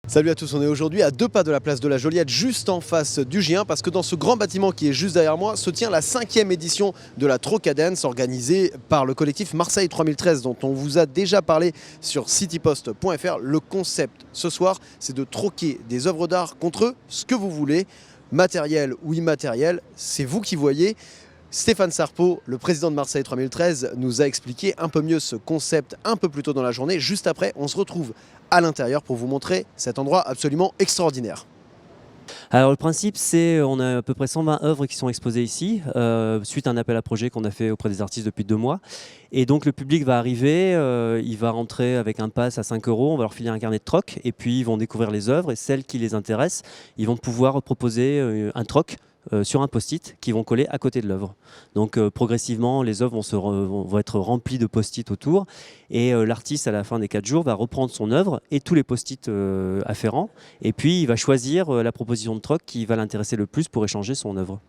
Salut à tous, on est aujourd'hui à 2 pas de la place de la Joliette, juste en face du J1, parce que dans ce grand bâtiment qui est juste derrière moi se tient la 5e édition de la Trocadence organisée par le collectif Marseille 3013 dont on vous a déjà parlé sur citypost.fr. Le concept ce soir, c'est de troquer des œuvres d'art contre ce que vous voulez, matériel ou immatériel, c'est vous qui voyez. Stéphane Sarpeau, le président de Marseille 3013, nous a expliqué un peu mieux ce concept un peu plus tôt dans la journée. Juste après, on se retrouve à l'intérieur pour vous montrer cet endroit absolument extraordinaire. Alors le principe, c'est on a à peu près 120 œuvres qui sont exposées ici, suite à un appel à projet qu'on a fait auprès des artistes depuis 2 mois. Et donc le public va arriver, il va rentrer avec un pass à 5 €, on va leur filer un carnet de troc, et puis ils vont découvrir les œuvres, et celles qui les intéressent, ils vont pouvoir proposer un troc sur un post-it qui vont coller à côté de l'œuvre. Donc progressivement, les œuvres vont être remplies de post-it autour, et l'artiste à la fin des 4 jours va reprendre son œuvre et tous les post-it afférents, et puis il va choisir la proposition de troc qui va l'intéresser le plus pour échanger son œuvre.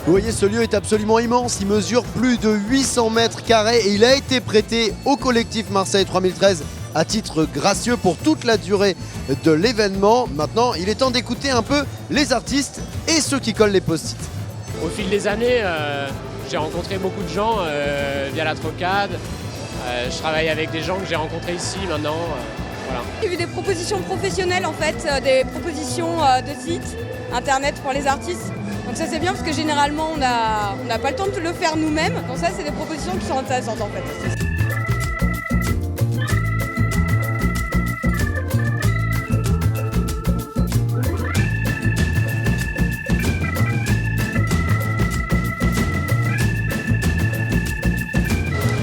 Vous voyez, ce lieu est absolument immense, il mesure plus de 800 mètres carrés et il a été prêté au collectif Marseille 3013 à titre gracieux pour toute la durée de l'événement. Maintenant, il est temps d'écouter un peu les artistes et ceux qui collent les post-it. Au fil des années, j'ai rencontré beaucoup de gens via la Trocade. Je travaille avec des gens que j'ai rencontrés ici maintenant. Voilà. J'ai vu des propositions professionnelles en fait, des propositions de sites internet pour les artistes. Donc ça c'est bien parce que généralement on n'a pas le temps de le faire nous-mêmes. Donc ça c'est des propositions qui sont intéressantes en fait.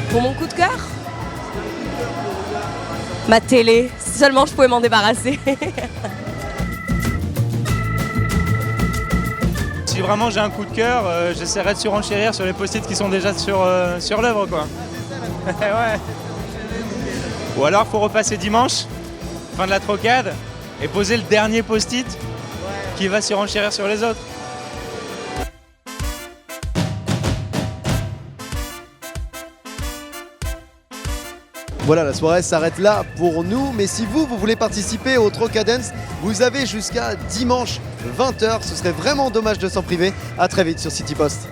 Pour mon coup de cœur, ma télé, si seulement je pouvais m'en débarrasser. Si vraiment j'ai un coup de cœur, j'essaierai de surenchérir sur les post-it qui sont déjà sur l'œuvre, quoi. Ouais. Ou alors il faut repasser dimanche, fin de la Trocade, et poser le dernier post-it qui va surenchérir sur les autres. Voilà, la soirée s'arrête là pour nous, mais si vous voulez participer au Trocadence, vous avez jusqu'à dimanche 20 h. Ce serait vraiment dommage de s'en priver. A très vite sur Citypost.